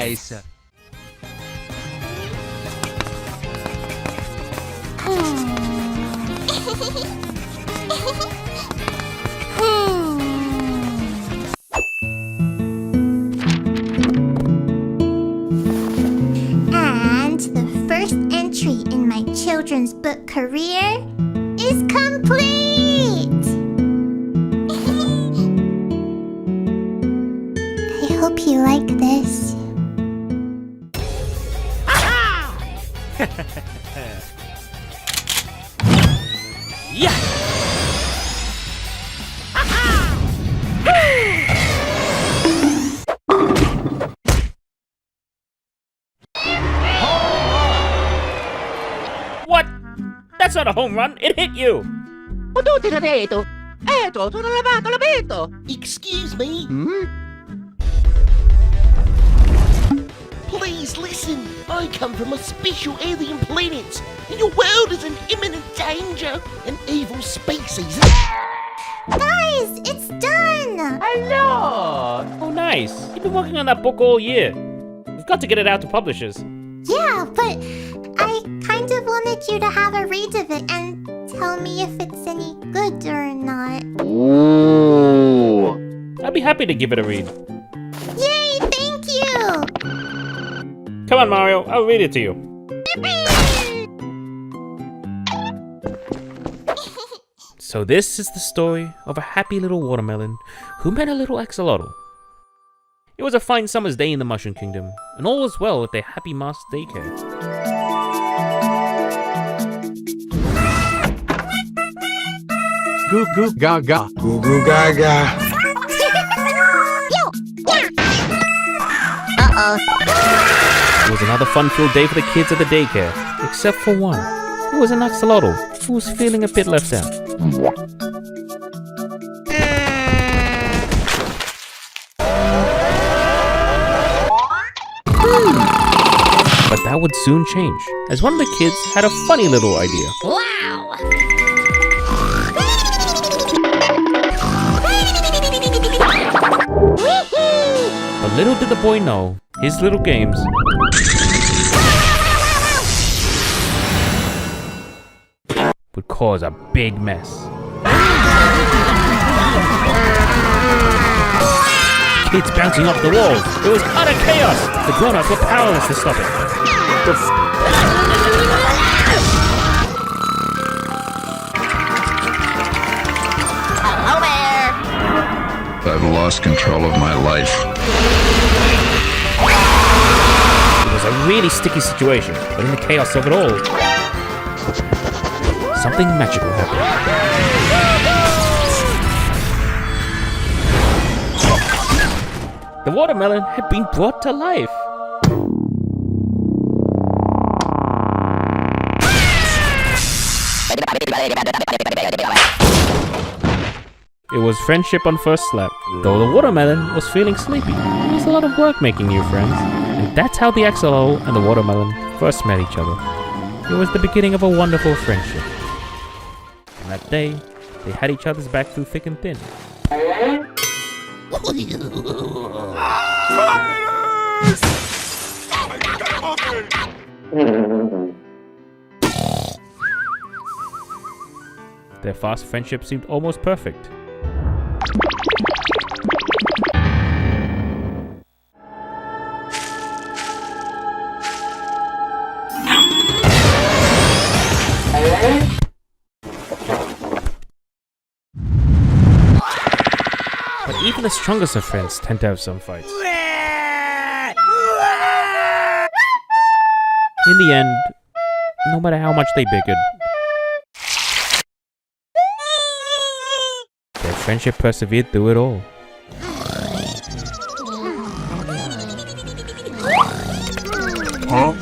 Nice. And the first entry in my children's book career is complete! I hope you like this. Yeah. What? That's not a home run. It hit you. Excuse me? Please listen. I come from a special alien planet, and your world is in imminent danger. An evil species. Guys, it's done! Oh, nice. You've been working on that book all year. We've got to get it out to publishers. Yeah, but I kind of wanted you to have a read of it and tell me if it's any good or not. Ooh. I'd be happy to give it a read. Yay, thank you! Come on, Mario. I'll read it to you. So this is the story of a happy little watermelon who met a little axolotl. It was a fine summer's day in the Mushroom Kingdom, and all was well with their happy master daycare. Goo goo gaga. Goo goo gaga. It was another fun-filled day for the kids at the daycare, except for one. It was an axolotl who was feeling a bit left out. But that would soon change, as one of the kids had a funny little idea. Wow! But little did the boy know, his little games would cause a big mess. Kids bouncing off the walls. It was utter chaos. The grown-ups were powerless to stop it. Hello there! I've lost control of my life. It was a really sticky situation, but in the chaos of it all, something magical happened. The watermelon had been brought to life. It was friendship on first slap. Though the watermelon was feeling sleepy, it was a lot of work making new friends. And that's how the axolotl and the watermelon first met each other. It was the beginning of a wonderful friendship. And that day, they had each other's back through thick and thin. Their fast friendship seemed almost perfect. But even the strongest of friends tend to have some fights. In the end, no matter how much they bickered, their friendship persevered through it all. Huh?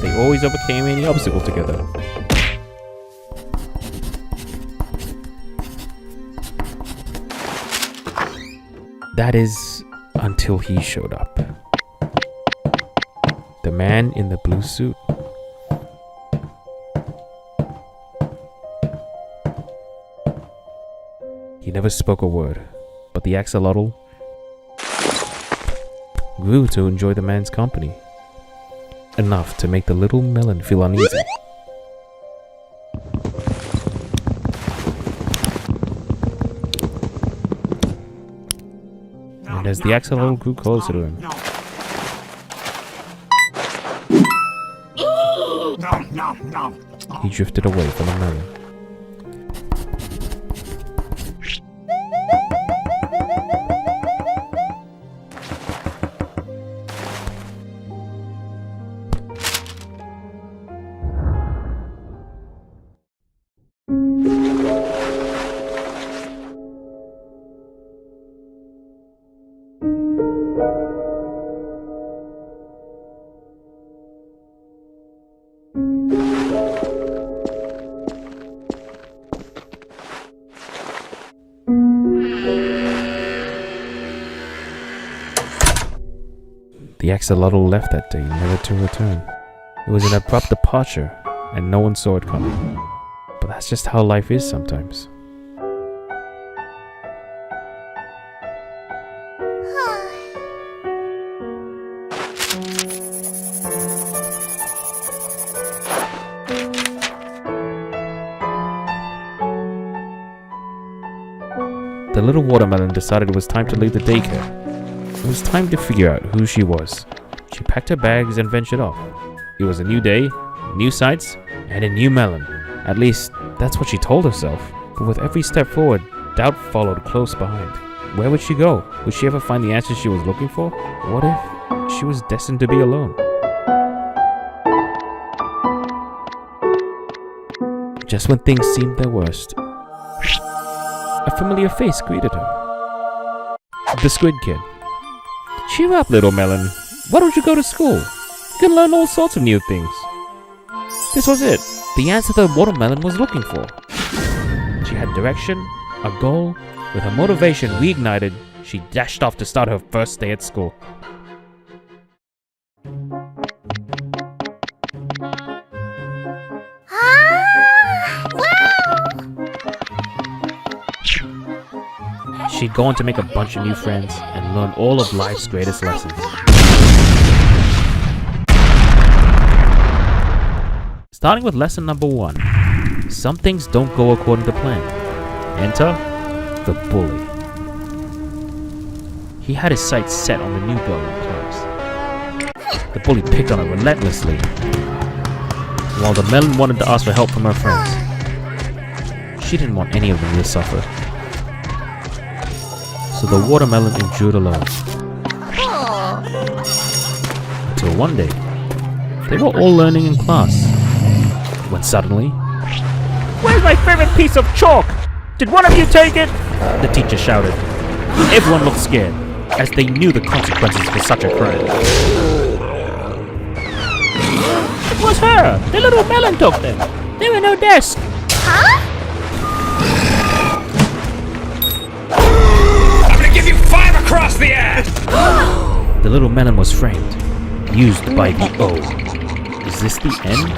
They always overcame any obstacle together. That is, until he showed up. man in the blue suit. He never spoke a word, but the axolotl grew to enjoy the man's company, enough to make the little melon feel uneasy. And as the axolotl grew closer to him, he drifted away from the melon. The axolotl left that day, never to return. It was an abrupt departure, and no one saw it coming. But that's just how life is sometimes. The little watermelon decided it was time to leave the daycare. It was time to figure out who she was. She packed her bags and ventured off. It was a new day, new sights, and a new melon. At least, that's what she told herself. But with every step forward, doubt followed close behind. Where would she go? Would she ever find the answers she was looking for? What if she was destined to be alone? Just when things seemed their worst, a familiar face greeted her. The Squid Kid. Cheer up, little melon. Why don't you go to school? You can learn all sorts of new things. This was it. The answer the watermelon was looking for. She had direction, a goal. With her motivation reignited, she dashed off to start her first day at school. She'd go on to make a bunch of new friends and learn all of life's greatest lessons. Starting with lesson number 1. Some things don't go according to plan. Enter the bully. He had his sights set on the new girl in class. The bully picked on her relentlessly, while the melon wanted to ask for help from her friends. She didn't want any of them to suffer. So the watermelon endured alone. Until one day, they were all learning in class, when suddenly, "Where's my favorite piece of chalk? Did one of you take it?" the teacher shouted. Everyone looked scared, as they knew the consequences for such a crime. It was her! The little melon took them! They were in her desk! Give you 5 across the ass! The little melon was framed, used by the O. Is this the end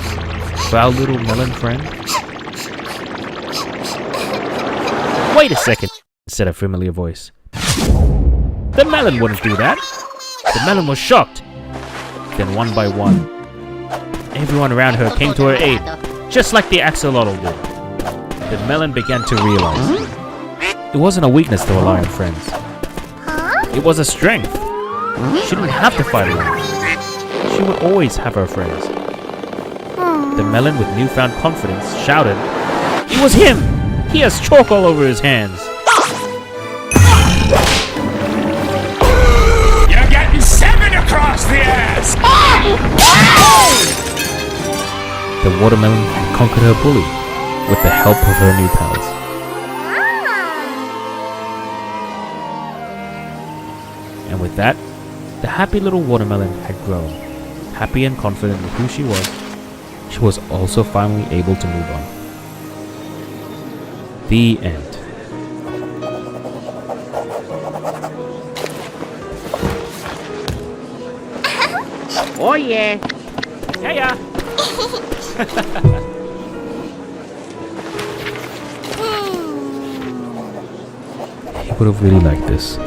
for our little melon friend? Wait a second, said a familiar voice. The melon wouldn't do that. The melon was shocked. Then one by one, everyone around her came to her aid, just like the axolotl did. The melon began to realize it wasn't a weakness to rely on friends. It was a strength. She didn't have to fight alone. She would always have her friends. The melon, with newfound confidence, shouted, "It was him! He has chalk all over his hands!" You're getting 7 across the ass! The watermelon conquered her bully with the help of her new pals. And with that, the happy little watermelon had grown. Happy and confident with who she was also finally able to move on. The end. Oh yeah. Heya! He would have really liked this.